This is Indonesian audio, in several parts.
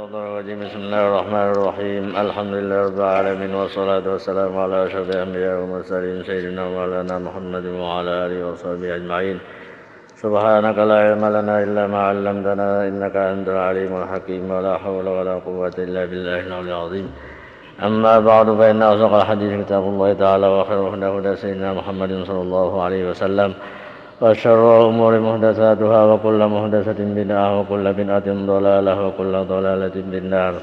الشيطان الرجيم بسم الله الرحمن الرحيم الحمد لله رب العالمين والصلاة والسلام على أشرف الأنبياء والمرسلين سيدنا مولانا محمد وعلى آله وصحبه أجمعين سبحانك لا علم لنا إلا ما علمتنا إنك أنت العليم الحكيم ولا حول ولا قوة إلا بالله العلي العظيم أما بعد فإن أصدق الحديث كتاب الله تعالى وخير الهدى هدى سيدنا محمد صلى الله عليه وسلم وشر الأمور محدثاتها وكل محدثة بدعة وكل بدعة ضلالة وكل ضلالة في النار.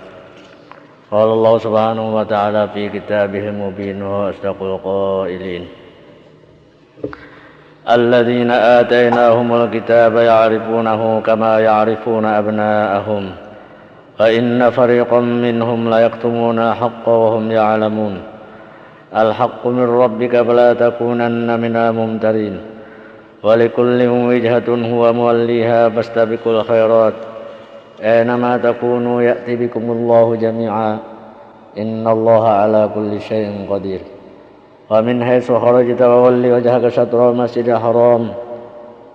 قال الله سبحانه وتعالى في كتابه المبين وأصدق القائلين الذين آتيناهم الكتاب يعرفونه كما يعرفون أبناءهم وإن فريقا منهم ليكتمون الحق وهم يعلمون الحق من ربك فلا تكونن من الممترين ولكل وجهة هو موليها فاستبقوا الخيرات أينما تكونوا يأتي بكم الله جميعا إن الله على كل شيء قدير ومن حيث خرجت فول وجهك شطر المسجد الحرام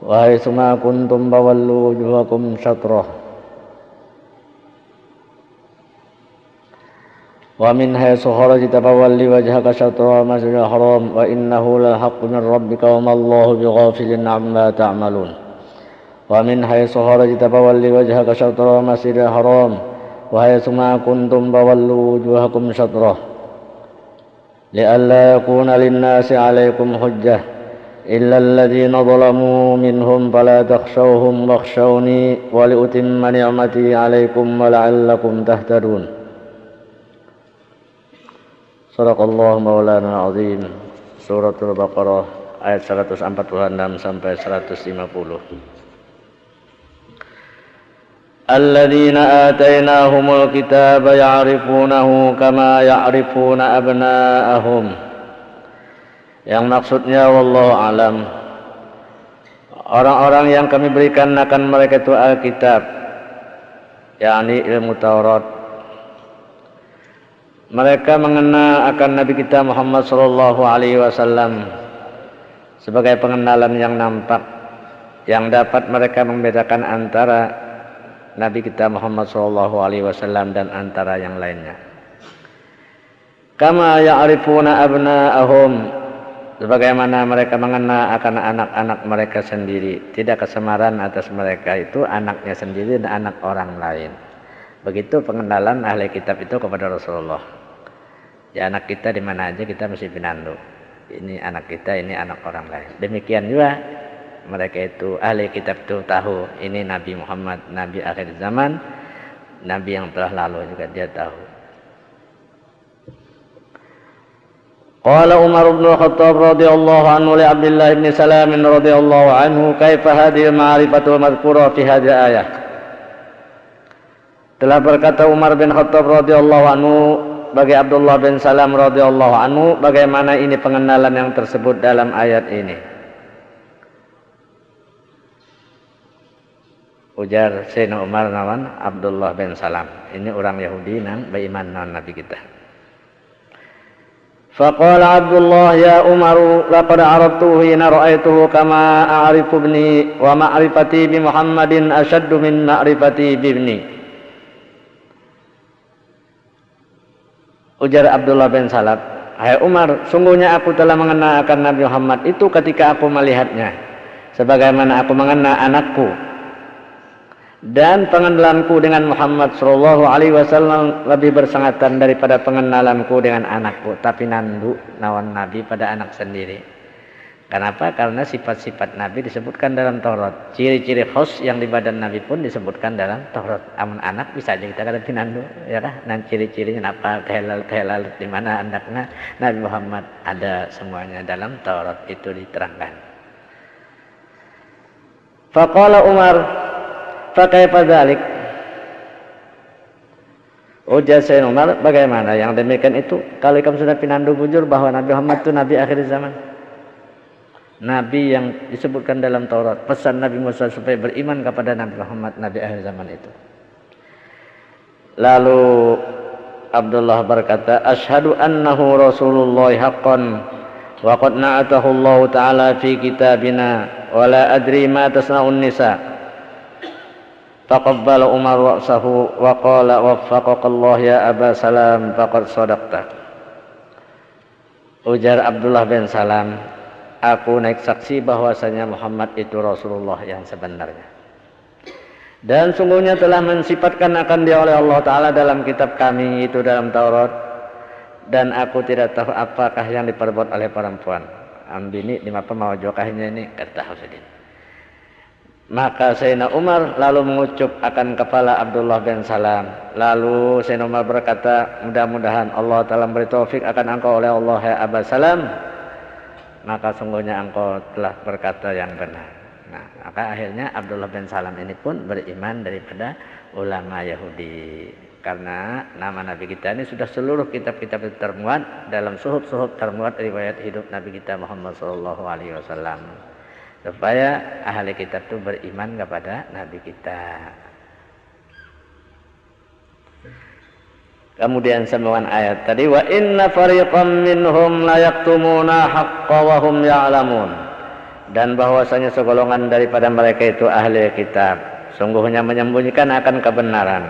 وحيث ما كنتم فولوا وجوهكم شطره ومن حيث خرجت فول وجهك شطر المسجد الحرام وإنه للحق من ربك وما الله بغافل عما تعملون ومن حيث خرجت فول وجهك شطر المسجد الحرام وحيث ما كنتم فولوا وجوهكم شطره لئلا يكون للناس عليكم حجة إلا الذين ظلموا منهم فلا تخشوهم واخشوني ولأتم نعمتي عليكم ولعلكم تهتدون. Sadaqallahu maulana azim. Suratul Baqarah ayat 146 sampai 150. Alladzina atainahumul kitaba ya'rifunahu kama ya'rifuna abna'ahum. Yang maksudnya wallahu alam, orang-orang yang kami berikan akan mereka itu Alkitab, yakni ilmu Taurat. Mereka mengenal akan Nabi kita Muhammad sallallahu alaihi wasallam sebagai pengenalan yang nampak yang dapat mereka membedakan antara Nabi kita Muhammad sallallahu alaihi wasallam dan antara yang lainnya. Kama ya'rifuna abna'ahum, sebagaimana mereka mengenal akan anak-anak mereka sendiri, tidak kesamaran atas mereka itu anaknya sendiri dan anak orang lain. Begitu pengenalan ahli kitab itu kepada Rasulullah. Ya anak kita di mana aja kita mesti pinandu. Ini anak kita, ini anak orang lain. Demikian juga mereka itu ahli kitab itu tahu ini Nabi Muhammad, Nabi akhir zaman, Nabi yang telah lalu juga dia tahu. Qala Umar bin Khattab radhiyallahu anhu li Abdullah bin Salam radhiyallahu anhu kaifa hadhihi al-ma'rifatu madhkura fi hadhihi ayah. Telah berkata Umar bin Khattab radhiyallahu anhu bagi Abdullah bin Salam radhiyallahu anhu bagaimana ini pengenalan yang tersebut dalam ayat ini. Ujar Sayyidina Umar nawan Abdullah bin Salam. Ini orang Yahudi nang beriman nawan Nabi kita. Faqala Abdullah ya Umar laqad araftuhu hina ra'aituhu kama a'rifu ibni wa ma'rifati bi Muhammadin ashaddu min ma'rifati bi ibni. Ujar Abdullah bin Salam, hai Umar, sungguhnya aku telah mengenal akan Nabi Muhammad itu ketika aku melihatnya, sebagaimana aku mengenal anakku. Dan pengenalanku dengan Muhammad sallallahu alaihi wasallam lebih bersangatan daripada pengenalanku dengan anakku. Tapi nandu nawan Nabi pada anak sendiri. Kenapa? Karena sifat-sifat Nabi disebutkan dalam Taurat. Ciri-ciri khos yang di badan Nabi pun disebutkan dalam Taurat. Amun anak bisa aja kita kata pinandu, ya kah? Dan ciri-cirinya apa? Kelal di mana anaknya Nabi Muhammad ada semuanya dalam Taurat itu diterangkan. Faqala Umar, fa kaifa dzalik? Ujar Sayyidina Umar, bagaimana yang demikian itu? Kalau kamu sudah pinandu bujur bahwa Nabi Muhammad itu Nabi akhir zaman. Nabi yang disebutkan dalam Taurat, pesan Nabi Musa supaya beriman kepada Nabi Muhammad, Nabi akhir zaman itu. Lalu Abdullah berkata, asyhadu annahu Rasulullah haqqan wa qad na'atahu Allah Ta'ala fi kitabina wa la adri ma tasna'un nisa. Faqabbala Umar ra'sahu wa qala waffaqakallah ya Aba Salam faqad sadaqta. Ujar Abdullah bin Salam, aku naik saksi bahwasanya Muhammad itu Rasulullah yang sebenarnya. Dan sungguhnya telah mensifatkan akan dia oleh Allah Ta'ala dalam kitab kami itu dalam Taurat. Dan aku tidak tahu apakah yang diperbuat oleh perempuan. Ambini di mapa mau jokahnya ini kata Husain. Maka Sayyidina Umar lalu mengucup akan kepala Abdullah bin Salam. Lalu Sayyidina Umar berkata, mudah-mudahan Allah Ta'ala beri taufik akan engkau oleh Allah ya Aba Salam. Maka sungguhnya engkau telah berkata yang benar. Nah, maka akhirnya Abdullah bin Salam ini pun beriman daripada ulama Yahudi. Karena nama Nabi kita ini sudah seluruh kitab-kitab itu termuat dalam suhuf-suhuf termuat riwayat hidup Nabi kita Muhammad SAW. Supaya ahli kitab itu beriman kepada Nabi kita. Kemudian sambungan ayat tadi, wa inna fariqam minhum la yaktumuna haqqa wa hum ya'lamun. Dan bahwasanya segolongan daripada mereka itu ahli kitab, sungguhnya menyembunyikan akan kebenaran.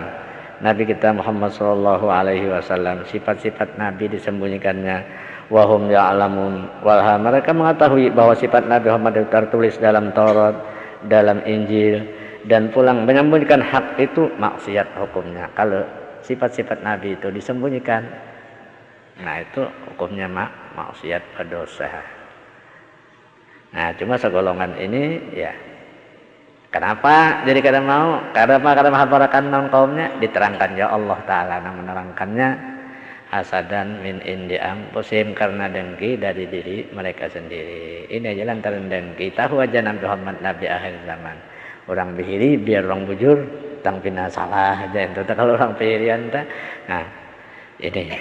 Nabi kita Muhammad sallallahu alaihi wasallam, sifat-sifat Nabi disembunyikannya. Wahum ya'lamun, walha mereka mengetahui bahwa sifat Nabi Muhammad itu tertulis dalam Taurat, dalam Injil, dan pulang menyembunyikan hak itu maksiat hukumnya. Kalau sifat-sifat Nabi itu disembunyikan, nah itu hukumnya maksiat berdosa. Nah cuma segolongan ini ya, kenapa jadi kada mau? Kada menghafalkan non kaumnya, diterangkan ya Allah Ta'ala yang menerangkannya. Hasadan min indi anfusihim, karena dengki dari diri mereka sendiri. Ini aja lantaran dengki. Tahu aja Nabi Muhammad Nabi akhir zaman. Orang bihiri biar orang bujur, tang pina salah aja itu. Kalau orang bihirian ta. Nah, ini.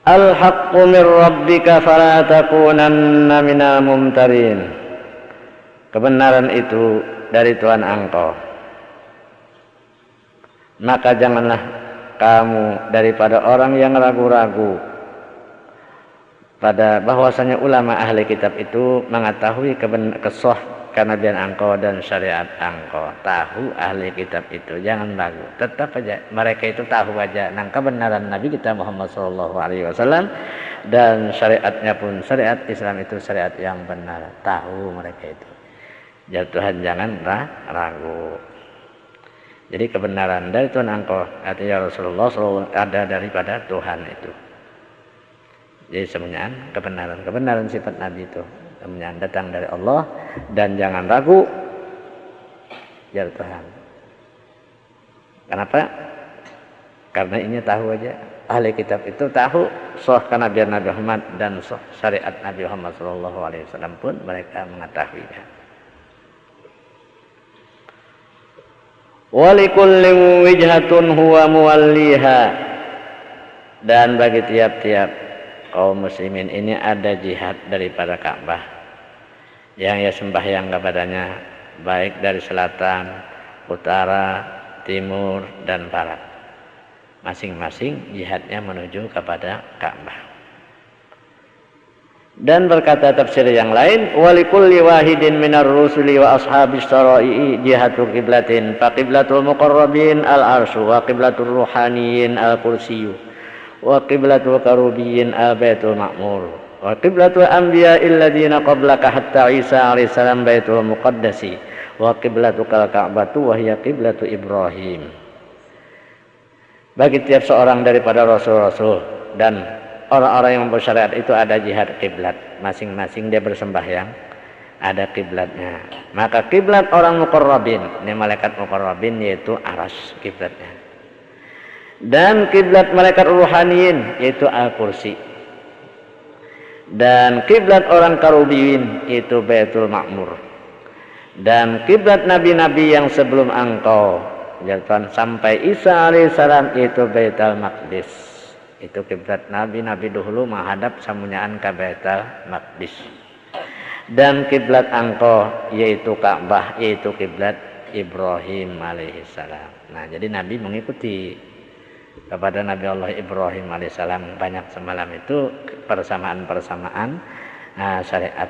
Al-haqqu min rabbika fala takunanna minal mumtarin. Kebenaran itu dari Tuhan engkau, maka janganlah kamu daripada orang yang ragu-ragu pada bahwasanya ulama ahli kitab itu mengetahui kesoh kenabian engkau dan syariat engkau. Tahu ahli kitab itu, jangan ragu, tetap aja mereka itu tahu aja nang kebenaran Nabi kita Muhammad SAW, dan syariatnya pun syariat Islam itu syariat yang benar. Tahu mereka itu, Tuhan jangan ragu. Jadi kebenaran dari Tuhan engkau, artinya Rasulullah SAW ada daripada Tuhan itu. Jadi semuanya kebenaran sifat Nabi itu semuanya datang dari Allah, dan jangan ragu dari Tuhan. Kenapa? Karena ini tahu aja, ahli kitab itu tahu soh kenabian Nabi Muhammad dan soh syariat Nabi Muhammad SAW pun mereka mengetahuinya. Walikulli wijhatun huwa muwalliha, dan bagi tiap-tiap kaum muslimin ini ada jihad daripada Ka'bah yang ia sembahyang kepadanya, baik dari selatan, utara, timur, dan barat. Masing-masing jihadnya menuju kepada Ka'bah. Dan berkata tafsir yang lain, walikulli wahidin minar rusuli wa ashabis syara'i jihatul qiblatin, fa qiblatul muqarrabin al-arsyu, wa qiblatul ruhaniyin al-kursiyyu, wa qiblatul karubiyyin al-baitul ma'mur, wa qiblatul anbiya'il ladzina qablaka hatta Isa alaihi salam baitul muqaddasi, wa qiblatul ka'batu wa hiya qiblatu Ibrahim. Bagi tiap seorang daripada rasul-rasul dan orang-orang yang bersyariat itu ada jihad kiblat, masing-masing dia bersembahyang ada kiblatnya. Maka kiblat orang muqarrabin, ini malaikat muqarrabin yaitu aras kiblatnya. Dan kiblat malaikat ruhaniyin yaitu al-kursi. Dan kiblat orang karubiyin yaitu Baitul Ma'mur. Dan kiblat nabi-nabi yang sebelum engkau sampai Isa alaihissalam yaitu Baitul Maqdis. Itu kiblat nabi-nabi dahulu menghadap samunyaan ke Baitul Maqdis. Dan kiblat engkau yaitu Ka'bah, yaitu kiblat Ibrahim alaihissalam. Nah, jadi Nabi mengikuti kepada Nabi Allah Ibrahim alaihissalam banyak semalam itu persamaan-persamaan syariat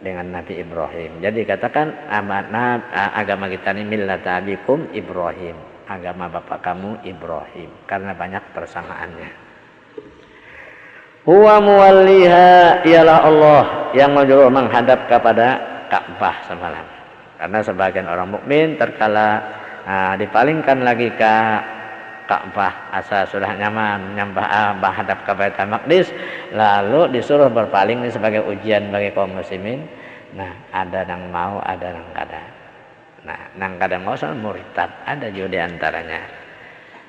dengan Nabi Ibrahim. Jadi katakan agama kita ini millata abikum Ibrahim, agama bapak kamu Ibrahim, karena banyak persamaannya. Huwa muwalliha, ialah Allah yang menghadap kepada Ka'bah semalam. Karena sebagian orang mukmin terkala dipalingkan lagi ke Ka'bah, asa sudah nyaman menyembah menghadap ke Baitul Maqdis, lalu disuruh berpaling ini sebagai ujian bagi kaum muslimin. Nah, ada yang mau, ada yang kada. Nah, yang kada mau soal murtad, ada juga di antaranya.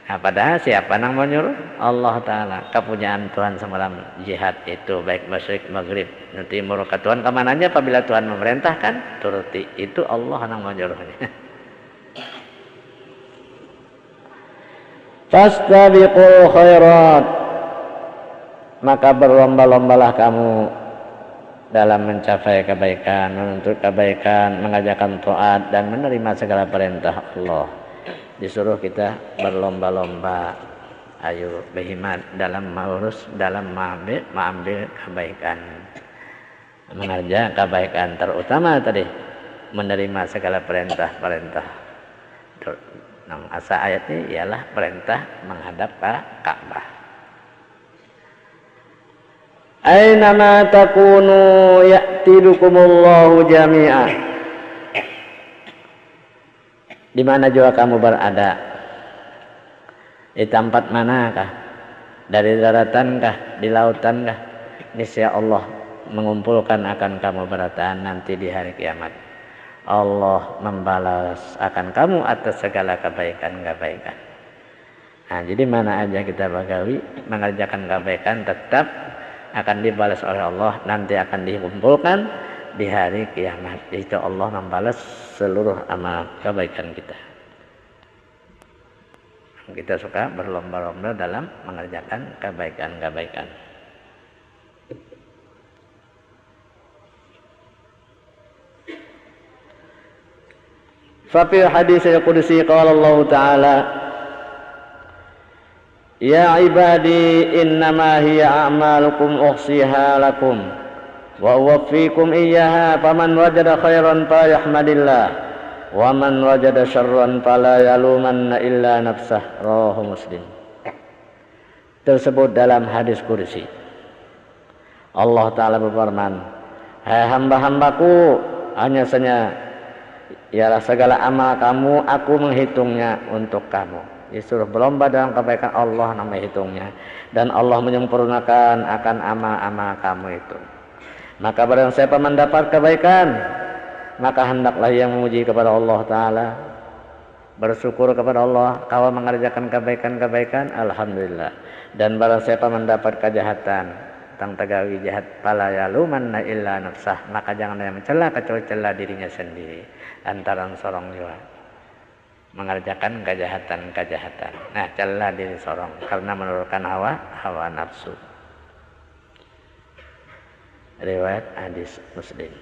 Nah, padahal siapa yang mau nyuruh? Allah Ta'ala. Kepunyaan Tuhan semalam jihad itu baik masyrik, maghrib, timur ke Tuhan kemananya apabila Tuhan memerintahkan turuti. Itu Allah yang mau nyuruhnya. Fastabiqul khairat, maka berlomba-lombalah kamu dalam mencapai kebaikan, menuntut kebaikan, mengajarkan taat dan menerima segala perintah Allah. Disuruh kita berlomba-lomba, ayo berhimmat dalam mengurus, dalam mengambil kebaikan, mengerjakan kebaikan, terutama tadi menerima segala perintah-perintah. Asa ayat ini ialah perintah menghadap ke Ka'bah. Ainama takunu ya'tidukumullahu jami'ah. Di mana juga kamu berada, di tempat manakah, dari daratankah, di lautankah, niscaya Allah mengumpulkan akan kamu berataan nanti di hari kiamat. Allah membalas akan kamu atas segala kebaikan-kebaikan. Nah, jadi mana aja kita bagawi mengerjakan kebaikan tetap akan dibalas oleh Allah, nanti akan dikumpulkan di hari kiamat. Itu Allah membalas seluruh amal kebaikan kita. Kita suka berlomba-lomba dalam mengerjakan kebaikan-kebaikan. Fa fi hadis al-qudsi qala Allah Ta'ala, ya ibadi innama hiya a'malukum uhsiha lakum wa uwaffikum iyyaha, faman wajada khairan falyahmadillah wa man wajada syarran fala yalumanna illa nafsah. Rawahu Muslim. Tersebut dalam hadis kursi. Allah Ta'ala berfirman, hai hamba-hambaku, hanya saja ialah segala amal kamu aku menghitungnya untuk kamu. Disuruh berlomba dalam kebaikan, Allah nama hitungnya, dan Allah menyempurnakan akan amal-amal kamu itu. Maka barang siapa mendapat kebaikan, maka hendaklah yang memuji kepada Allah Ta'ala, bersyukur kepada Allah kalau mengerjakan kebaikan-kebaikan, alhamdulillah. Dan barang siapa mendapat kejahatan, tentang tegawi jahat, fala yalumanna illa nafsah, maka jangan yang mencela kecuali cela dirinya sendiri, antara sorong juga mengerjakan kejahatan-kejahatan. Nah, cela diri sorong karena menurunkan hawa nafsu. Riwayat hadis Muslim.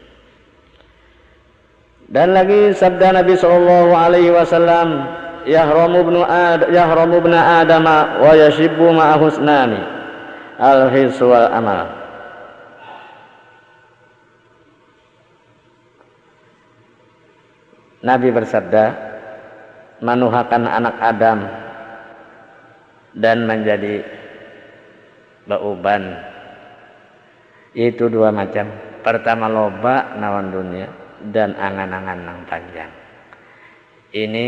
Dan lagi sabda Nabi sallallahu alaihi wasallam, yahramu ibnu adama wa yashibbu ma'a husnani al-his wal amal. Nabi bersabda, manuhakan anak Adam dan menjadi bauban, itu dua macam. Pertama loba nawan dunia dan angan-angan nang panjang. Ini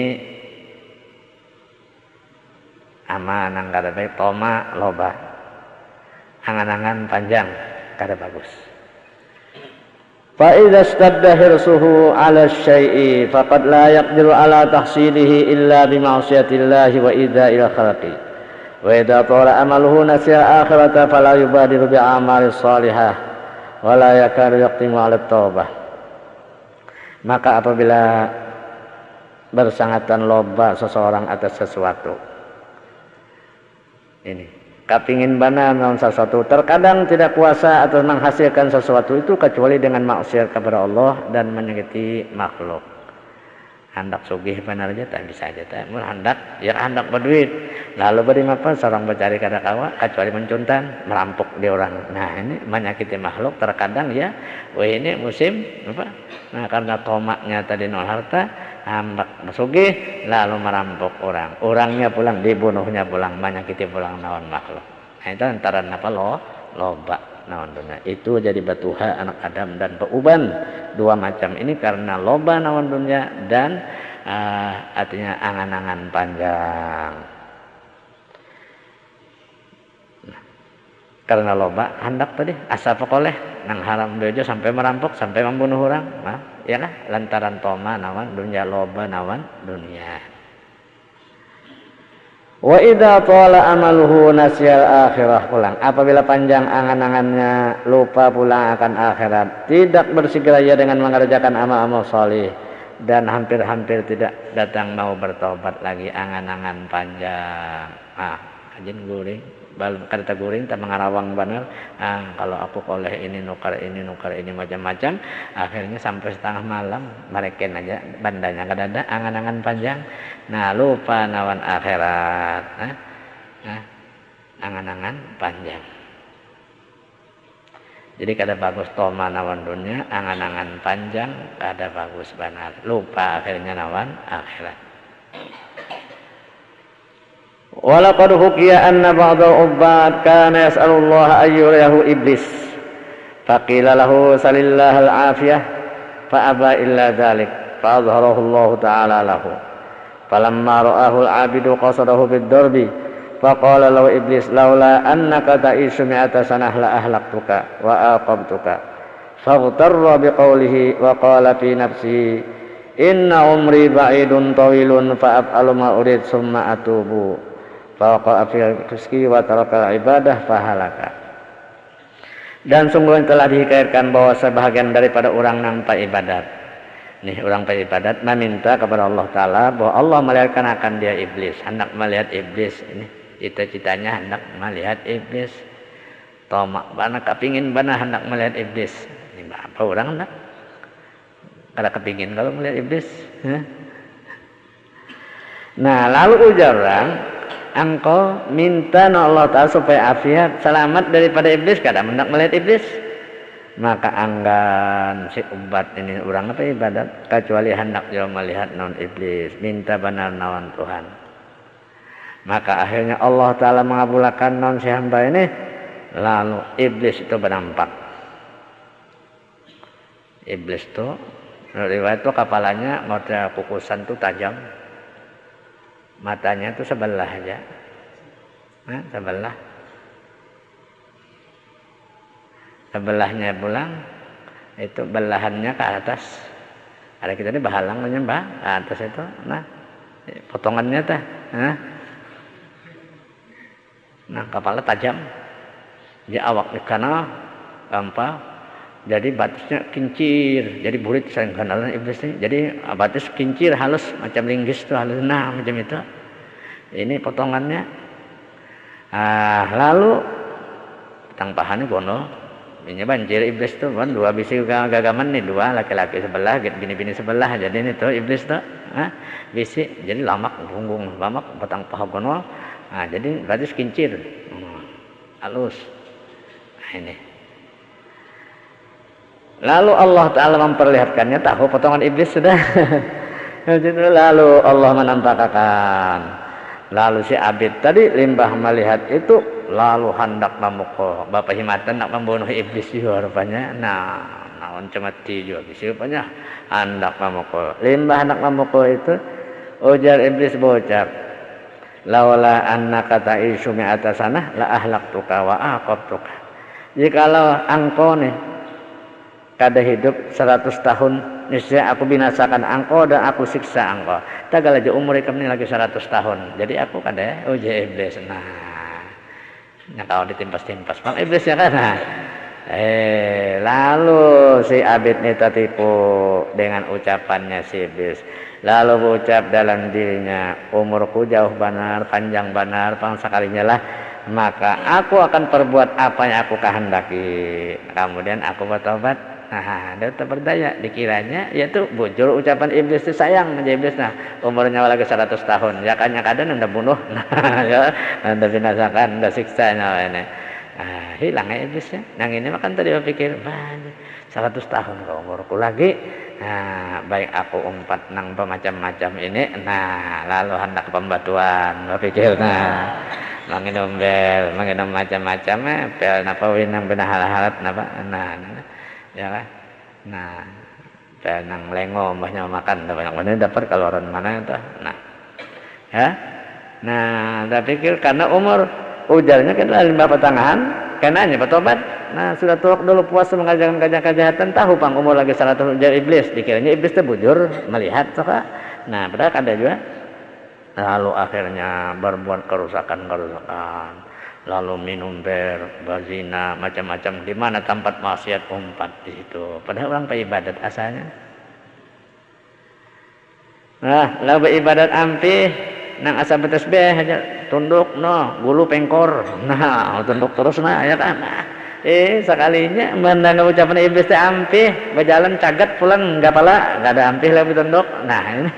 ama nang kada baik, toma loba, angan-angan panjang kada bagus. Fa idza istadda hirsuhu 'ala syai'i faqad la yaqdiru 'ala tahsilihi illa bi ma'siyatillahi wa idza'il khalqi. Wa idza tala amaluhu nasiya akhirata fala yubadiru bi a'malis salihah wa la yakadu yaqtimu 'ala taubah. Maka apabila bersangatan loba seseorang atas sesuatu, ini kapingin bana naon sesuatu, terkadang tidak kuasa atau menghasilkan sesuatu itu kecuali dengan maksiat kepada Allah dan menyakiti makhluk. hendak sugih benar aja tak bisa aja tak mun hendak ya hendak berduit lalu beri apa seorang bercari kada kawa kecuali mencuntan merampok di orang. Nah ini menyakiti makhluk terkadang ya ini musim apa nah karena tomaknya tadi nol harta hendak sugih lalu merampok orangnya pulang dibunuhnya pulang menyakiti pulang naon makhluk. Nah itu antara apa loba naon dunia itu jadi batuha anak Adam dan beuban dua macam ini karena loba naon dunia dan artinya angan-angan panjang. Karena loba hendak tadi asa pokoleh nang haram dojo sampai merampok sampai membunuh orang nah ya lah lantaran toma nawan dunia loba nawan dunia. Wa idza tala amaluhu nasyal akhirah pulang apabila panjang angan-angannya lupa pulang akan akhirat tidak bersegera ia dengan mengerjakan amal-amal saleh dan hampir-hampir tidak datang mau bertobat lagi angan-angan panjang ajin guring bal kada guring tak mengarawang benar kalau aku koleh ini nukar ini macam-macam akhirnya sampai setengah malam mereken aja bandanya kada ada angan-angan panjang nah lupa nawan akhirat angan-angan panjang jadi kada bagus toma nawan dunia angan-angan panjang kada bagus benar lupa akhirnya nawan akhirat. Walaqad hukiya anna ba'dal ubbad kana yas'alullaha ayyurahu iblis faqila lahu salillahal afiyah fa aba illa dzalik fa azharahu Allah ta'ala lahu falamma ra'ahu al-'abidu qasadahu bid-darbi faqala lahu iblis laula annaka ta'ishu mi'ata sanah la ahlaktuka wa aqabtuka faghtarra biqawlihi wa qala fi nafsihi inna umri ba'idun tawilun fa af'alu ma urid summa atubu faqa'a fil rizqi wa taraka ibadah fahalaka. Dan sungguh telah dihikayatkan bahwa sebahagian daripada orang nampak ibadat. Nih orang ibadat meminta kepada Allah Ta'ala bahwa Allah melihatkan akan dia iblis. Hendak melihat iblis. Ini cita-citanya hendak melihat iblis. Tomak bana kepingin bana hendak melihat iblis. Ini apa orang hendak? Kada kepingin kalau melihat iblis. Nah lalu ujar orang engkau minta Allah Ta'ala supaya afiat selamat daripada iblis kada hendak melihat iblis maka anggan si ubat ini orang apa ibadat kecuali hendak dia melihat non iblis minta benar nawan Tuhan maka akhirnya Allah Ta'ala mengabulkan non si hamba ini lalu iblis itu bernampak iblis itu riwayat itu kepalanya model kukusan itu tajam matanya itu sebelah aja sebelahnya pulang itu belahannya ke atas ada kita ini bahalang menyembah ke atas itu nah potongannya teh nah kepala tajam di awak kana gampang jadi batisnya kincir jadi burit sering kenalan iblis ini jadi batis kincir halus macam linggis tuh halus nah macam itu ini potongannya lalu tangpahannya gondol ini banjir iblis tuh kan dua bisi gagaman nih dua laki-laki sebelah bini-bini sebelah jadi ini tuh iblis tuh bisi jadi lamak punggung lamak batang paha gondol jadi batis kincir halus nah ini lalu Allah Ta'ala memperlihatkannya tahu potongan iblis sudah lalu Allah menampakkan lalu si abid tadi limbah melihat itu lalu hendak memukul bapak himatan nak membunuh iblis juga rupanya naon cemati juga bisa rupanya hendak memukul limbah hendak memukul itu ujar iblis bocap laula annaka ta'ishu mi'ata sanah la ahlaktuka wa aqabtuka jikalau engkau nih kada hidup 100 tahun niscaya aku binasakan engkau dan aku siksa engkau tagal aja umur kami lagi 100 tahun jadi aku kada uji iblis nah kalau ditimpas-timpas bang iblis ya kan lalu si abid ini tertipu dengan ucapannya si iblis lalu berucap dalam dirinya umurku jauh benar panjang benar pangsakalinya lah maka aku akan perbuat apa yang aku kehendaki kemudian aku bertobat Nah, dia tak berdaya, dikiranya yaitu bujur ucapan iblis itu sayang menjadi iblis. Nah, umurnya lagi 100 tahun, ya kan kadang anda bunuh, nah, ya, anda binasakan, anda siksa ini. Nah, hilang ya iblisnya. Yang ini makan tadi berpikir, 100 tahun kau umurku lagi. Nah, baik aku umpat nang macam-macam ini. Nah, lalu hendak pembatuan, berpikir nah. Manginum macam-macam pel napa winang benah halat napa nah ya kan. Nah, pel nang lengo mbahnya makan banyak mana dapat kaloran mana itu. Nah. Ya. Nah, saya pikir karena umur ujarnya kita 5 petangan, kenanya bertobat. Nah, sudah turuk dulu puasa mengajarkan kejahatan, tahu pang umur lagi 100 ujar iblis, dikiranya iblis itu bujur melihat toh. Nah, padahal ada juga lalu akhirnya berbuat kerusakan, lalu minum bir, berzina, macam-macam. Di mana tempat maksiat umpat di situ. Padahal orang beribadat asalnya. Nah, lalu beribadat ampih, nang asa betasbeh aja tunduk gulu pengkor. Nah, tunduk terus ya kan. Sekalinya mendengar ucapan iblis teh ampih, berjalan cagat pulang enggak pala, enggak ada ampih lagi tunduk. Nah, ini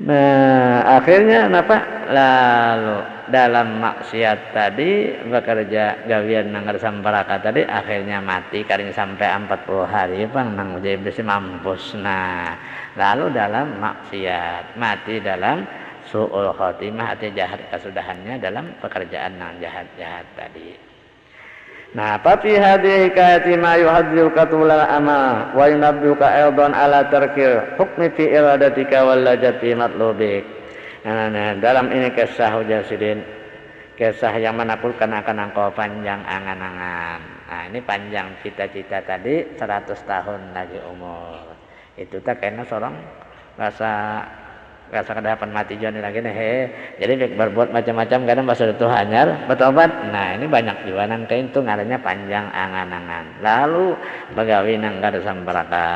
nah, akhirnya apa? Lalu dalam maksiat tadi bekerja gawian nanggar samparaka tadi akhirnya mati karena sampai 40 hari bang nang iblis mampus. Nah, lalu dalam maksiat mati dalam su'ul khotimah atau jahat kesudahannya dalam pekerjaan yang jahat-jahat tadi. Nah, tapi hadhihi hikayati ma yuhadziruka tulal amal wa yunabbiuka aidan ala tarkil hukmi fi iradatika wal lajati matlubik. Nah, dalam ini kisah Hujasidin, kisah yang menaklukkan akan engkau panjang angan-angan. Nah, ini panjang cita-cita tadi 100 tahun lagi umur. Itu tak kena seorang rasa kedapan mati John lagi nih. Jadi berbuat macam-macam kadang bahasa itu hanyar bertobat. Nah, ini banyak juga nang itu ngarannya panjang angan-angan. Lalu begawi nang kada sambaraka.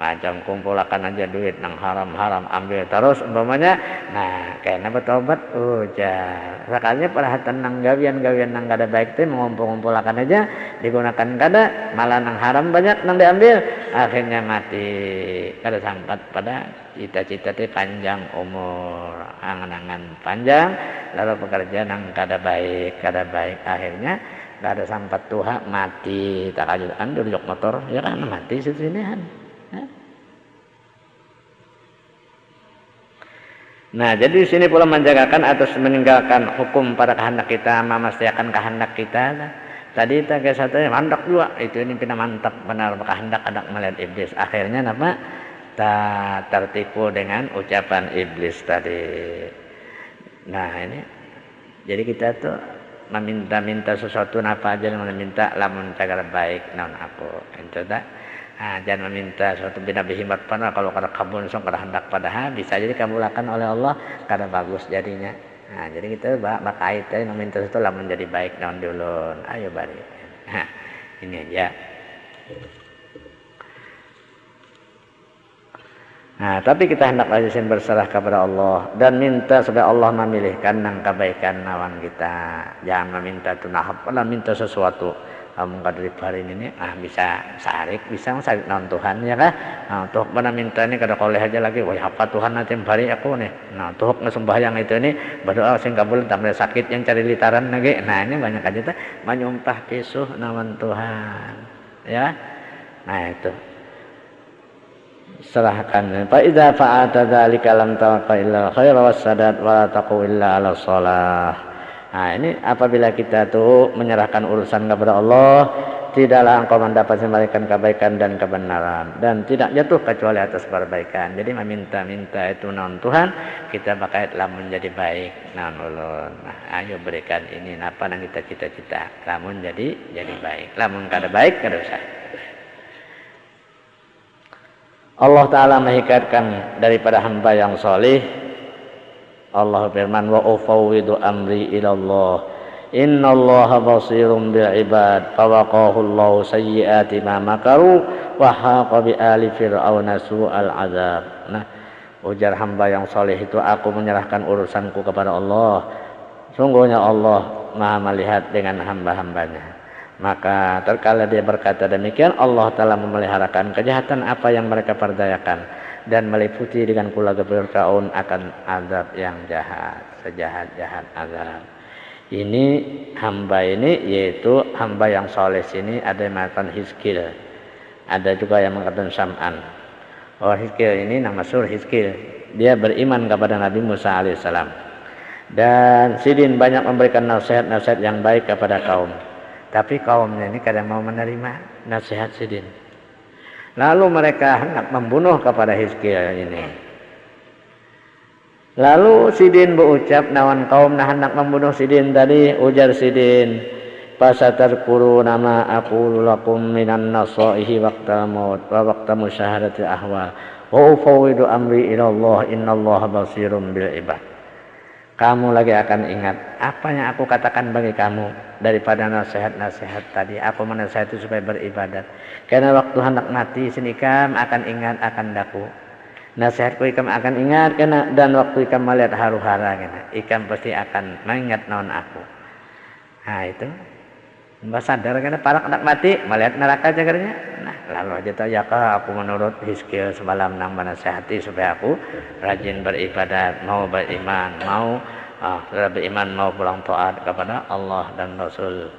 Macam kumpulakan aja duit nang haram-haram ambil terus umpamanya. Nah, kayaknya bertobat ujar. Sekalinya perhatian nang gawian-gawian nang kada baik teh mengumpul-kumpulakan aja digunakan kada malah nang haram banyak nang diambil akhirnya mati kada sampat pada cita-cita teh panjang umur angan-angan panjang lalu pekerjaan nang kada baik akhirnya kada sampat tuha mati tak ajudan durjok motor ya kan mati sini-sinian. Nah, jadi di sini pula menjagakan atau meninggalkan hukum pada kehendak kita, memastikan kehendak kita. Tadi kita ke satu mantap juga, itu ini pina mantap benar kehendak ada melihat iblis. Akhirnya apa? Tertipu dengan ucapan iblis tadi. Nah, ini jadi kita tuh meminta sesuatu apa aja yang meminta lamun cagar baik non apa. Itu dah. Nah, jangan meminta suatu bina bihimat pana kalau kada kabul song kada hendak padahal bisa jadi kabulakan oleh Allah kada bagus jadinya. Nah, jadi kita bakait meminta sesuatu lah menjadi baik naon dulun. Ayo bari. Nah, ini aja. Nah, tapi kita hendak lazim berserah kepada Allah dan minta supaya Allah memilihkan nang kebaikan nawan kita. Jangan meminta tunahap, malah minta sesuatu. Kamu kadri hari ini bisa sarik non Tuhan ya kan. Nah, tuh mana minta ini kada koleh aja lagi. Wah, apa Tuhan nanti hari aku nih. Nah, tuh ngesumbayang itu ini berdoa sing kabul tambah sakit yang cari litaran lagi. Nah, ini banyak aja tuh menyumpah pisuh nawan Tuhan. Ya. Nah, itu. Serahkan. Fa idza fa'ata dzalika lam tawqa illa khair wasadat wa la taqu illa 'ala shalah. Nah, ini apabila kita tuh menyerahkan urusan kepada Allah, tidaklah engkau mendapat memberikan kebaikan dan kebenaran dan tidak jatuh kecuali atas perbaikan. Jadi meminta-minta itu non Tuhan, kita bakal menjadi baik non ulun. Nah, ayo berikan ini apa yang kita cita-cita. Lamun jadi baik. Lamun kada baik kada usah. Allah Ta'ala mengikatkan daripada hamba yang soleh. Allah firman wa ufawwidu amri ila Allah innallaha basirun bil ibad fawaqahu Allahu sayyiati ma makaru wa haqa bi ali fir'auna su'al azab. Nah, ujar hamba yang saleh itu aku menyerahkan urusanku kepada Allah. Sungguhnya Allah Maha melihat dengan hamba-hambanya. Maka terkala dia berkata demikian, Allah Ta'ala memeliharakan kejahatan apa yang mereka perdayakan dan meliputi dengan keluarga Fir'aun akan azab yang jahat, sejahat-jahat azab. Ini hamba ini yaitu hamba yang soleh sini ada yang mengatakan Hizkil, ada juga yang mengatakan Sam'an. Oh, Hizkil ini nama sur Hizkil, dia beriman kepada Nabi Musa alaihissalam dan Sidin banyak memberikan nasihat-nasihat yang baik kepada kaum. Tapi kaumnya ini kadang mau menerima nasihat Sidin. Lalu mereka hendak membunuh kepada Hizkil ini. Lalu Sidin berucap, nawan kaum nah hendak membunuh Sidin tadi, ujar Sidin, fasatarkuru nama aqulu lakum minan nasaihi waqtal maut wa waqta musyahadatil ahwal wa ufawwidu amri ila Allah innallaha basirum bil ibad. Kamu lagi akan ingat apa yang aku katakan bagi kamu daripada nasihat-nasihat tadi. Aku menasihati supaya beribadat. Karena waktu hendak mati ikam akan ingat akan daku. Nasihatku ikam akan ingat dan waktu ikam melihat haru-hara ikam pasti akan mengingat naon aku. Nah itu mbak sadar karena para hendak mati melihat neraka jagarnya. Nah lalu aja tahu ya kak aku menurut Hizkil semalam nang menasihati supaya aku rajin beribadat, mau beriman, mau pulang taat kepada Allah dan Rasul.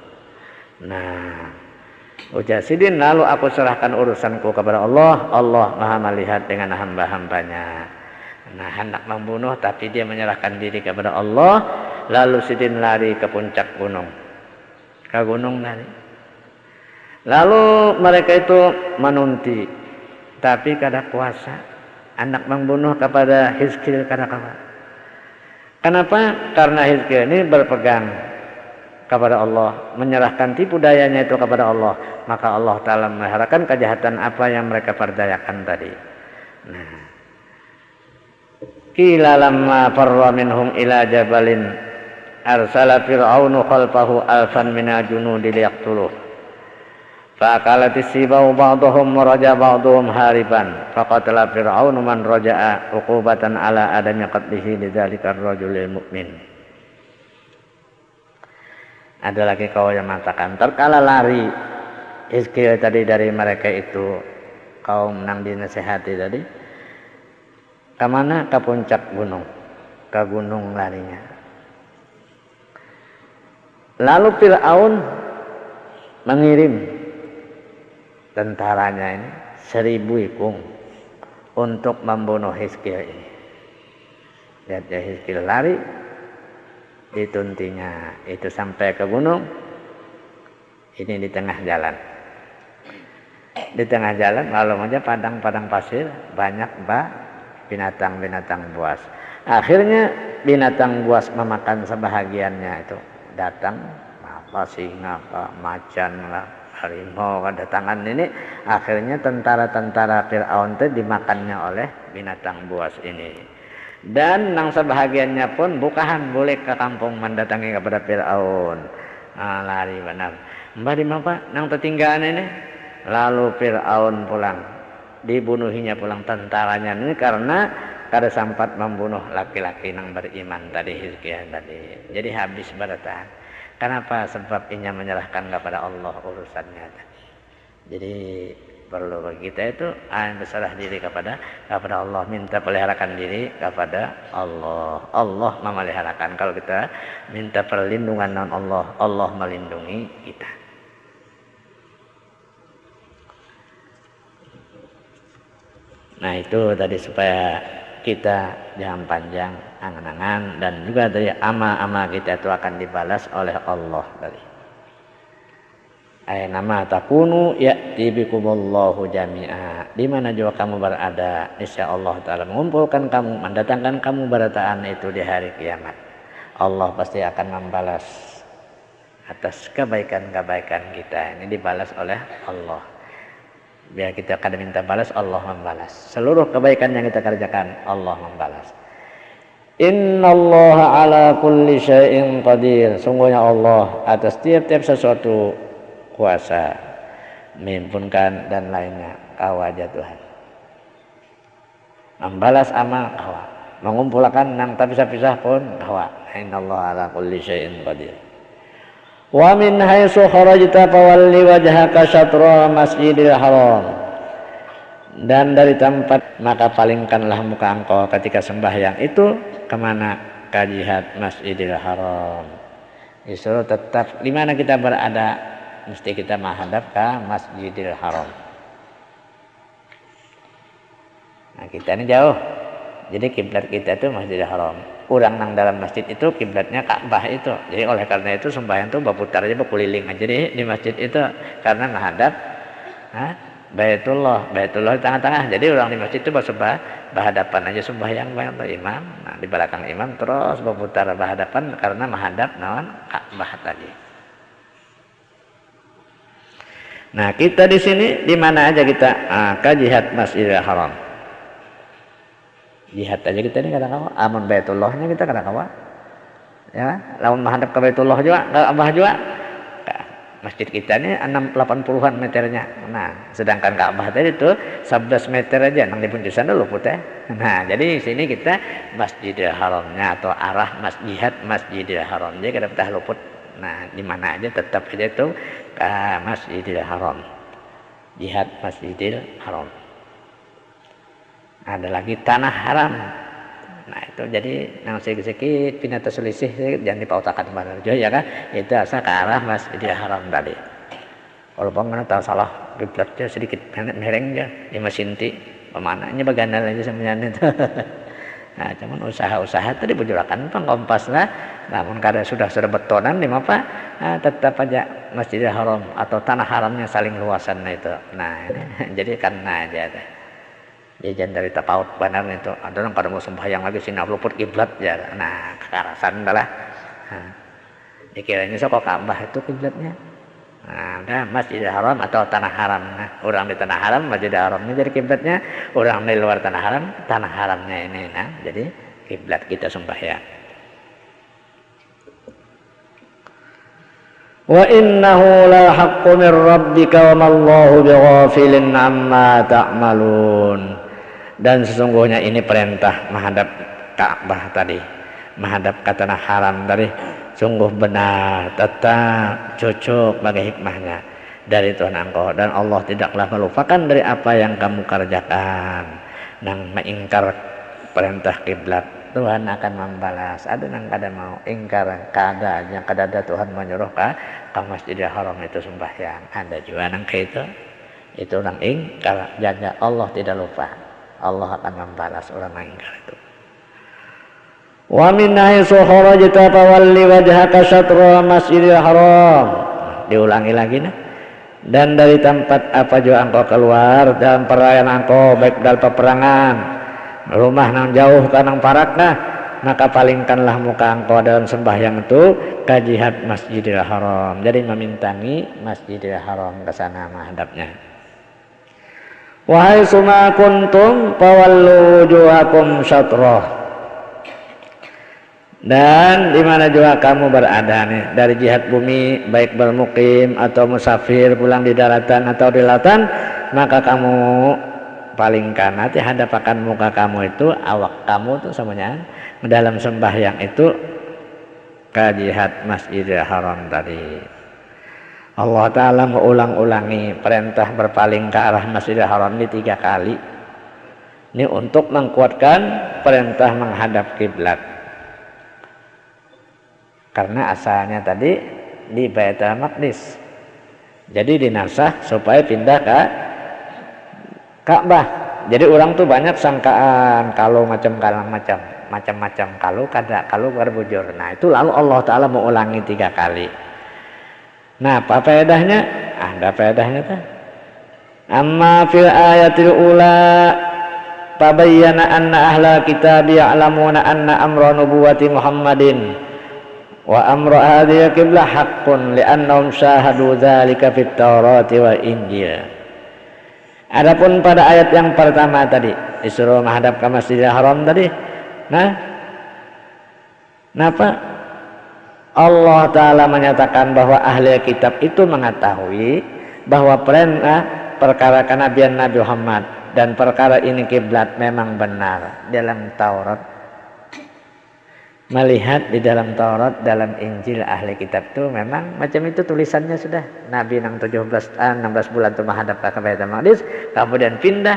Nah ujar Sidin, lalu aku serahkan urusanku kepada Allah. Allah maha melihat dengan hamba-hambanya. Nah hendak membunuh tapi dia menyerahkan diri kepada Allah. Lalu Sidin lari ke puncak gunung, ke gunung lari. Lalu mereka itu menunti tapi kada kuasa hendak membunuh kepada Hizkil kada kawan. Kenapa? Karena Hizkil ini berpegang kepada Allah, menyerahkan tipu dayanya itu kepada Allah, maka Allah Ta'ala memeliharakan kejahatan apa yang mereka perdayakan tadi. Nah, qila lamma farra minhum ila jabalin arsala fir'aunu khalfahu alfan minal junudi liyaqtuluh fa'akalatis sibau ba'duhum raja ba'duhum hariban faqatala fir'aunu man raja'a uqubatan ala adami qatlihi lidzalikar rajulil mu'min. Ada lagi kau yang mengatakan terkala lari Hizkil tadi dari mereka itu, kaum nang dinasehati tadi, kemana? Ke puncak gunung, ke gunung larinya. Lalu Fir'aun mengirim tentaranya ini 1000 ikung untuk membunuh Hizkil ini. Lihat ya, Hizkil lari, dituntinya itu sampai ke gunung. Ini di tengah jalan. Di tengah jalan lalu aja padang-padang pasir, banyak binatang-binatang buas. Akhirnya binatang buas memakan sebahagiannya itu. Datang apa singa, apa macan lah, harimau kedatangan ini. Akhirnya tentara-tentara Fir'aun itu dimakannya oleh binatang buas ini. Dan nang sebahagiannya pun bukahan boleh ke kampung mendatangi kepada Fir'aun. Nah, lari benar. Mbak di mana nang tertinggalan ini? Lalu Fir'aun pulang, dibunuhinya pulang tentaranya ini karena kada sempat membunuh laki-laki nang beriman tadi Hizkil tadi. Jadi habis bertahan. Kenapa? Sebab inya menyerahkan kepada Allah urusannya tadi. Jadi perlu bagi kita itu berserah diri kepada Allah, minta peliharakan diri kepada Allah. Allah memeliharakan. Kalau kita minta perlindungan dengan Allah, Allah melindungi kita. Nah itu tadi supaya kita jangan panjang angan-angan dan juga dari amal-amal kita itu akan dibalas oleh Allah tadi. Nama takunu ya'ti bikumullahu jami'a. Di mana juga kamu berada, insyaallah taala mengumpulkan kamu, mendatangkan kamu berataan itu di hari kiamat. Allah pasti akan membalas atas kebaikan-kebaikan kita. Ini dibalas oleh Allah. Biar kita kada minta balas, Allah membalas. Seluruh kebaikan yang kita kerjakan, Allah membalas. Innallaha ala kulli syai'in qadir. Sungguhnya Allah atas tiap-tiap sesuatu kuasa, menghimpunkan dan lainnya kawaja Tuhan. Membalas amal kawa, mengumpulkan nang tak pisah-pisah pun kawa. Innallaha ala kulli syai'in qadir. Wa min haitsu kharajta fawalli wajhaka syatra Masjidil Haram. Dan dari tempat maka palingkanlah muka engkau ketika sembahyang itu kemana? Ke jihad Masjidil Haram. Disuruh tetap di mana kita berada, mesti kita menghadap ke Masjidil Haram. Nah kita ini jauh, jadi kiblat kita itu Masjidil Haram. Urang nang dalam masjid itu kiblatnya Ka'bah itu. Jadi oleh karena itu sembahyang itu berputar aja berkeliling aja di masjid itu karena menghadap Baitullah di tengah-tengah. Jadi orang di masjid itu berhadapan aja sembahyang imam. Nah, di belakang imam terus berputar berhadapan karena menghadap Ka'bah tadi. Nah, kita di sini di mana aja kita ke jihad Masjidil Haram. Jihad aja kita ini kadang-kadang amun Baitullahnya kita kadang-kadang ya, lawan menghadap ke Baitullah juga, ke Ka'bah juga. Masjid kita ini 80-an meternya. Nah, sedangkan Ka'bah tadi itu 11 meter aja, nang di puncusan dulu putih. Nah, jadi di sini kita Masjidil Haramnya atau arah Masjidil Haram. Jadi kada betah luput. Nah, di mana aja tetap aja itu ke Masjidil Haram. Jihad Masjidil Haram. Ada lagi tanah haram. Nah itu jadi nang sedikit pinata selisih jangan dipautakan benar juga ya kan, itu asal ke arah Masjidil Haram tadi. Kalau pengen tahu salah kiblatnya sedikit mereng aja di Masinti pemanahnya bagandal aja sebenarnya itu. Nah cuman usaha-usaha tadi bujurakan pengkompas lah, namun karena sudah betonan di apa tetap aja Masjidil Haram atau tanah haramnya saling luasan itu. Nah ini, jadi karena aja deh. Jajan dari tapaut benar itu ada orang kada mau sembahyang lagi sini luput kiblat ya. Nah kekarasan adalah dikiranya sok Ka'bah itu kiblatnya. Nah ada Masjidil Haram atau tanah haram. Nah, orang di tanah haram Masjidil Haramnya jadi kiblatnya, orang di luar tanah haramnya ini. Nah jadi kiblat kita sembahyang. Wa innahu la haqqun min rabbika wa mallahu bighafilin amma ta'malun. Dan sesungguhnya ini perintah menghadap Ka'bah tadi, menghadap ke tanah haram tadi, sungguh benar, tetap cocok bagi hikmahnya dari Tuhan engkau, dan Allah tidaklah melupakan dari apa yang kamu kerjakan. Nang mengingkar perintah kiblat, Tuhan akan membalas. Ada nang kada mau ingkar keadaan yang kada ada Tuhan menyuruh ke Masjidil Haram itu sembahyang. Ada juga nang kayak itu orang ingkar, jaga Allah tidak lupa. Allah akan membalas orang yang ingkar itu. Wa min haitsu kharajta fawalli wajhaka syatra Masjidil Haram. Diulangi lagi nah. Dan dari tempat apa juga engkau keluar dalam perayaan engkau, baik dalam peperangan, rumah nang jauh kanang parakna, maka palingkanlah muka engkau dalam sembahyang itu ke jihad Masjidil Haram. Jadi memintangi Masjidil Haram ke sana menghadapnya. Wahai suma kuntum fawallu wujuhakum syatrah. Dan di mana juga kamu berada nih, dari jihad bumi baik bermukim atau musafir pulang di daratan atau di lautan, maka kamu palingkan nanti hadapakan muka kamu itu, awak kamu tuh semuanya dalam sembahyang itu ke jihad Masjidil Haram tadi. Allah Ta'ala mengulang-ulangi perintah berpaling ke arah Masjidil Haram ini 3 kali. Ini untuk menguatkan perintah menghadap kiblat. Karena asalnya tadi di Baitul Maqdis. Jadi dinasah supaya pindah ke Ka'bah. Jadi orang tuh banyak sangkaan kalau macam-macam kalau berbujur. Nah itu lalu Allah Ta'ala mengulangi 3 kali. Nah apa faedahnya? Ada faedahnya tuh. Amma fil ayatil ula tabayyana anna ahla kitab ya'lamuna anna amra nubuwati Muhammadin wa amra hadhihi qiblah haqqun li'annahum syahadu dzalika fit Taurati wa Injil. Adapun pada ayat yang pertama tadi disuruh menghadap ke Masjidil Haram tadi. Nah, kenapa? Allah Ta'ala menyatakan bahwa ahli kitab itu mengetahui bahwa perkara kenabian Nabi Muhammad dan perkara ini kiblat memang benar dalam Taurat. melihat di dalam Taurat, dalam Injil ahli kitab itu memang macam itu tulisannya sudah. Nabi nang 16 bulan itu menghadap ke Baitul Maqdis, kemudian pindah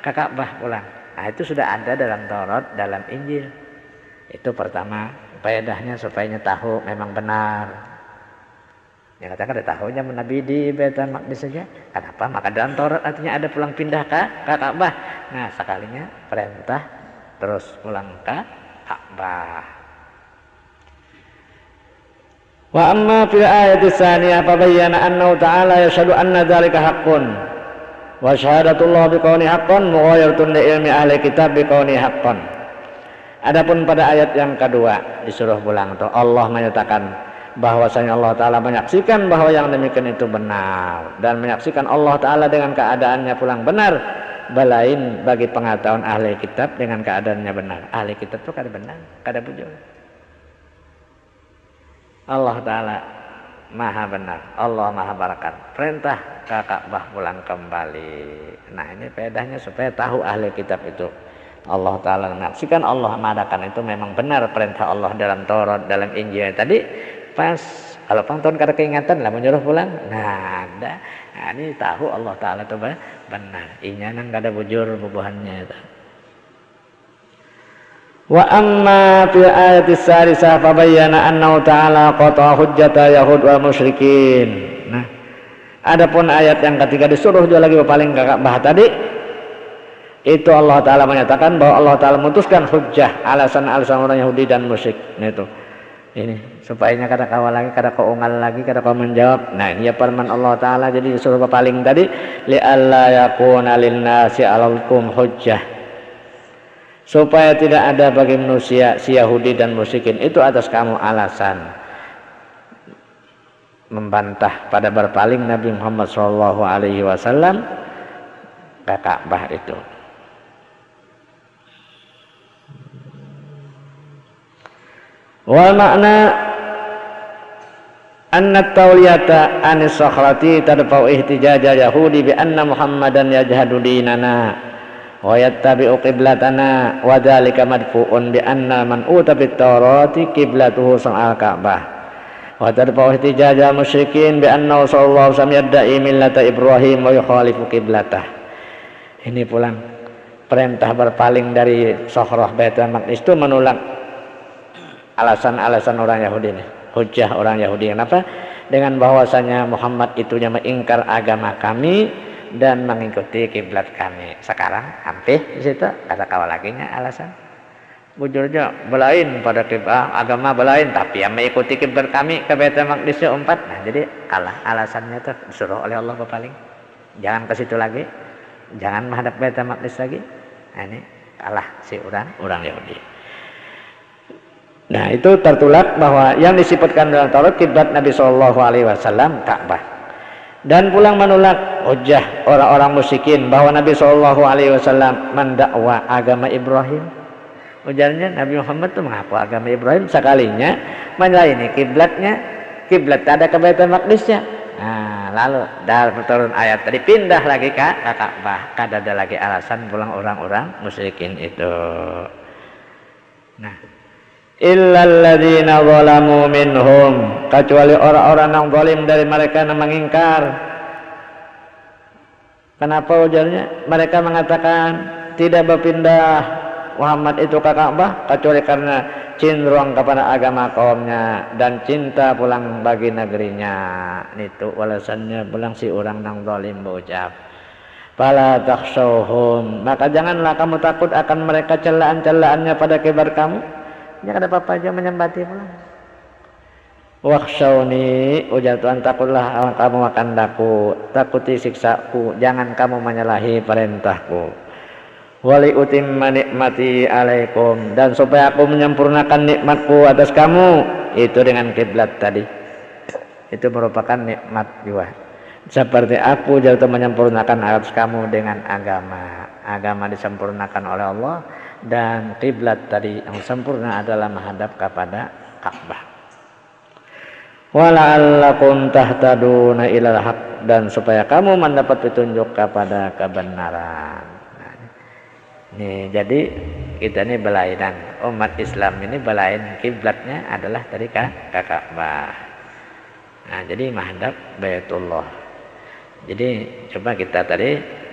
ke Ka'bah pulang. Nah, itu sudah ada dalam Taurat, dalam Injil. Itu pertama, faedahnya supaya tahu memang benar. Yang katakan ada tahunya Nabi di Baitul Maqdis saja. Kenapa? Maka dalam Taurat artinya ada pulang pindah ke Ka'bah. Nah, sekalinya perintah terus pulang ke Ka'bah. Wa amma fil ayati tsaniyah fa bayyana annahu ta'ala yashhadu anna dzalika haqqun wa syahadatullah biqauni haqqan mughayyaratun li ilmi ahli kitab biqauni haqqan. Adapun pada ayat yang kedua disuruh pulang itu Allah menyatakan bahwasanya Allah Ta'ala menyaksikan bahwa yang demikian itu benar dan menyaksikan Allah Ta'ala dengan keadaannya pulang benar, balain bagi pengetahuan ahli kitab dengan keadaannya benar. Ahli kitab itu kada benar, kada bujur. Allah Ta'ala maha benar, Allah maha barakat, perintah ke Ka'bah pulang kembali. Nah, ini faedahnya supaya tahu ahli kitab itu Allah Ta'ala menyaksikan, Allah mengadakan itu memang benar perintah Allah dalam Taurat, dalam Injil. Tadi pas kalau pantun kada keingatan lah menyuruh pulang, nah ada. Nah, ini tahu Allah Ta'ala itu benar, inya nang kada bujur bubuhannya itu. Wa amma fi ayati tsalisah fa bayyana annahu ta'ala qata hujjata yahud wal musyrikin. Nah, adapun ayat yang ketiga disuruh juga lagi berpaling ke Ka'bah tadi, itu Allah Ta'ala menyatakan bahwa Allah Ta'ala memutuskan hujjah alasan-alasan orang Yahudi dan musyrik. Nah, itu ini supaya kada kawal lagi, kada keungal lagi, kada kau menjawab. Nah, ini ya firman Allah Ta'ala, jadi disuruh berpaling tadi li alla yakuna lin nasi 'alaikum hujjah, supaya tidak ada bagi manusia si Yahudi dan musyrikin itu atas kamu alasan membantah pada berpaling Nabi Muhammad SAW ke Ka'bah itu. Wal makna anna tawliyata anis sakhrati tadfa'u ihtijaja Yahudi bi anna Muhammadan yajhadu dinana wa yattabi'u qiblatana wa dzalika madfu'un bi anna man uta bit tawrati qiblatuhu sa'al Ka'bah wa tadfa'u ihtijaja musyrikin bi anna sallallahu alaihi wasallam yadda'i millata Ibrahim wa yukhalifu qiblatah. Ini pulang perintah berpaling dari Sokhrah Baitul Maqdis itu menolak alasan-alasan orang Yahudi ini, hujjah orang Yahudi. Kenapa? Dengan bahwasanya Muhammad itunya mengingkar agama kami dan mengikuti kiblat kami. Sekarang hampir di situ ada kawal laginya alasan. Bujurnya belain pada kiblat agama belain, tapi yang mengikuti kiblat kami ke Baitul Maqdis 4. Nah, jadi kalah alasannya tuh disuruh oleh Allah berpaling. Jangan ke situ lagi. Jangan menghadap Baitul Maqdis lagi. Nah, ini kalah si orang Yahudi. Nah, itu tertolak bahwa yang disebutkan dalam Taurat kiblat Nabi SAW Ka'bah. Dan pulang menolak hujjah orang-orang musyrikin bahwa Nabi SAW mendakwa agama Ibrahim. Ujarnya Nabi Muhammad itu mengaku agama Ibrahim, sekalinya melayani kiblatnya, kiblat ada ke Baitul Maqdisnya. Nah, lalu dalam turun ayat tadi pindah lagi ke Ka'bah, kada ada lagi alasan pulang orang-orang musyrikin itu. Nah, illal ladzina zalamu minhum, kecuali orang-orang yang zalim dari mereka yang mengingkar. Kenapa ujarnya? Mereka mengatakan tidak berpindah Muhammad itu ke Ka'bah kecuali karena cenderung kepada agama kaumnya dan cinta pulang bagi negerinya. Itu alasannya pulang si orang yang zalim berucap, fala takhshawhum, maka janganlah kamu takut akan mereka celaan-celaannya pada kibar kamu. Ya ada apa aja menyembati pulang. Wakhshawni, ujar Tuhan, takutlah kamu akan takuti siksaku, jangan kamu menyalahi perintahku. Wali utimma nikmati alaikum, dan supaya aku menyempurnakan nikmatku atas kamu, itu dengan kiblat tadi. Itu merupakan nikmat juga. Seperti aku jatuh menyempurnakan atas kamu dengan agama. Agama disempurnakan oleh Allah. Dan kiblat tadi yang sempurna adalah menghadap kepada Ka'bah. Wala'allakum tahtaduna ilal haq, dan supaya kamu mendapat petunjuk kepada kebenaran. Nah, ini jadi kita ini belainan. Umat Islam ini belain kiblatnya adalah dari Ka'bah. Nah, jadi menghadap Baitullah. Jadi coba kita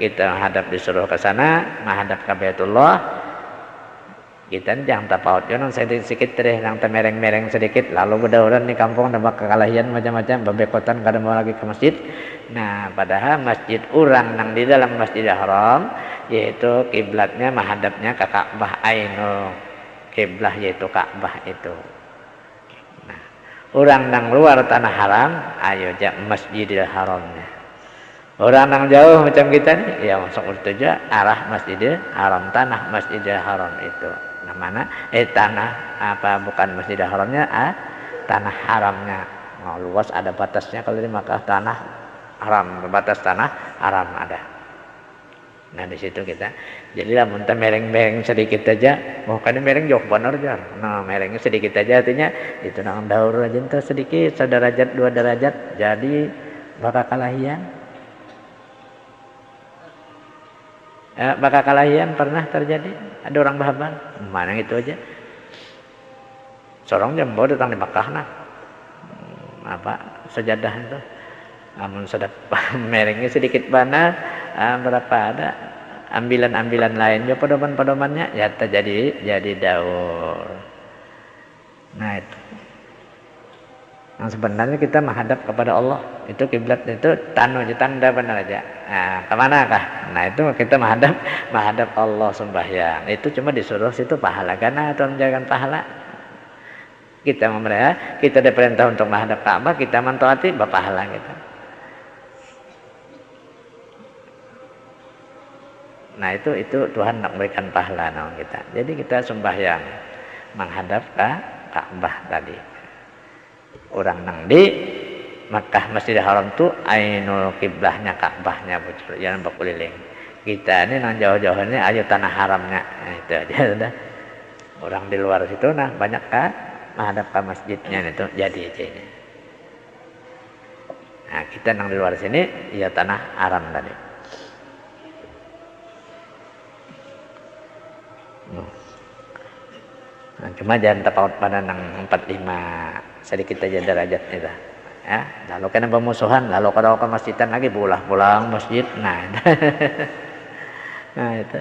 menghadap disuruh ke sana, menghadap ke Baitullah. Kita jangan tapaut, jangan sedikit deh, yang mereng-mereng sedikit, lalu berdauran di kampung ada kekalahian macam-macam, bebekotan kadang mau lagi ke masjid. Nah, padahal masjid orang yang di dalam Masjidil Haram, yaitu kiblatnya menghadapnya ke Ka'bah Ainul kiblah, yaitu Ka'bah itu. Nah, orang yang luar tanah haram, ayo jak Masjidil Haramnya. Orang yang jauh macam kita nih, ya masuk itu aja arah Masjidil Haram, tanah Masjidil Haram itu. Nah, mana? Tanah apa bukan Masjidil Haramnya? Tanah haramnya. Mau luas ada batasnya kalau di Makkah tanah haram, batas tanah haram ada. Nah, di situ kita. Jadi lah muntah mereng-mereng sedikit aja. Mau kan mereng jauh benar jar. Nah, merengnya sedikit aja artinya itu nang daur aja entah sedikit, sederajat 2 derajat jadi bakal kalahian. Bakal kalahian pernah terjadi, ada orang bahaban, mana itu aja. Sorong jembo datang di Makkah nah, sejadah itu, namun sedap merengnya sedikit bana, berapa ada ambilan-ambilan lain, ya pedoman-pedomannya, ya jadi daur. Nah itu. Yang sebenarnya kita menghadap kepada Allah, itu kiblat itu tanda benar aja. Nah, kemana kah? Nah itu kita menghadap Allah sembahyang. Itu cuma disuruh situ pahala, karena atau menjaga pahala. Kita diperintah untuk menghadap Ka'bah, kita mentaati berpahala kita. Nah itu Tuhan nak berikan pahala kita. Jadi kita sembahyang menghadap ke Ka'bah tadi. Orang nang di Makkah Masjidil Haram tu ainul kiblahnya Ka'bahnya bocor, jangan berkeliling. Kita ini nang jauh-jauhnya ayo tanah haramnya. Nah, itu aja sudah. Orang di luar situ nah banyak kan menghadap ke masjidnya itu jadi aja ini. Nah, kita nang di luar sini ya tanah haram tadi. Nah, cuma jangan terpaut pada nang 45 sedikit aja derajat itu. Ya, lalu kena pemusuhan, lalu kalau ke masjidan lagi pulang masjid. Nah, nah itu.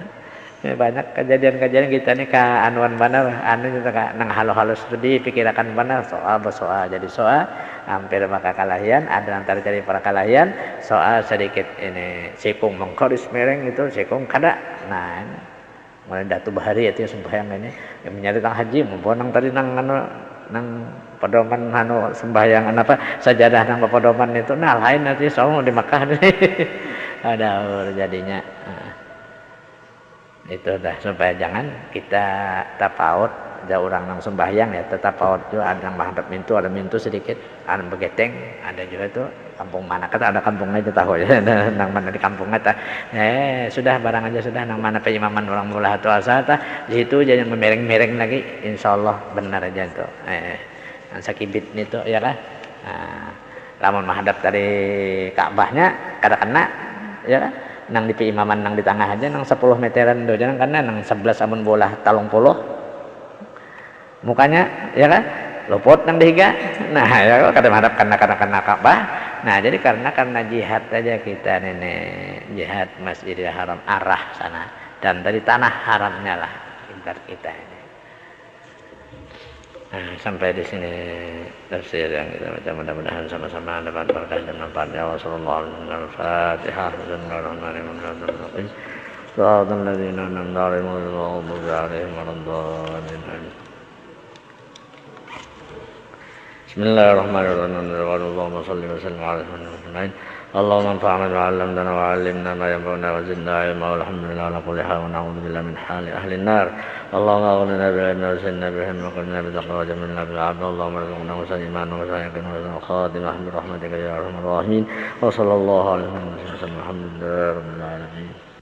Banyak kejadian-kejadian kita nih ke anuan benar, kita nang halus-halus studi pikirakan benar soal jadi soal hampir maka kalahian, ada antara jadi para kalahian soal sedikit ini sikung mengkoris mereng itu sikung kada. Nah, ini mulai datu bahari itu sembahyang ini yang menyari tang haji mumpun tadi nang pedoman sembahyang sajadah nang pedoman itu nah lain nanti soalnya di Makkah nih ada jadinya. Itu dah supaya jangan kita tapaut jauh orang nang sembahyang ya tetap paut juga ada yang menghadap ada mintu sedikit ada begeteng ada juga itu kampung mana kata ada kampungnya itu tahu ya nang mana di kampungnya sudah barang aja sudah nang mana peimaman orang mula atau asa di situ jangan memereng-mereng lagi insyaallah benar aja itu sakibit itu ya kan lamun menghadap dari Ka'bahnya kada kena ya kan nang di peimaman nang di tengah aja nang 10 meteran do jangan karena nang 11 amun bola 30 mukanya ya kan luput nang dihiga. Nah ya kada menghadap karena Ka'bah. Nah jadi karena jihad aja kita nenek jihad Masjidil Haram arah sana dan dari tanah haramnya lah ibarat kita ini. Nah, sampai di sini tafsir yang kita baca mudah-mudahan sama-sama dapat berkah dan manfaatnya. Wassallallahu Bismillahirrahmanirrahim. Shiratal ladzina an'amta 'alaihim ghairil maghdubi 'alaihim waladdallin. Bismillahirrahmanirrahim. Allahumma shalli wa sallim ala Muhammadin. Allahumma anfa'na bima 'allamtana wa 'allimna ma yanfa'una wa zidna 'ilma walhamdulillah ala kulli hal wa na'udzu billahi min hali ahli an-nar. Allahumma aghnina bil 'ilmi wa zidna bil hilmi wa qina bil taqwa wa jamilna bil 'afwi. Allahumma arzuqna husnal iman wa sayyidina wa husnal khatimah bi rahmatika ya arhamar rahimin. Wa sallallahu alaihi wa sallam. Alhamdulillahi rabbil alamin.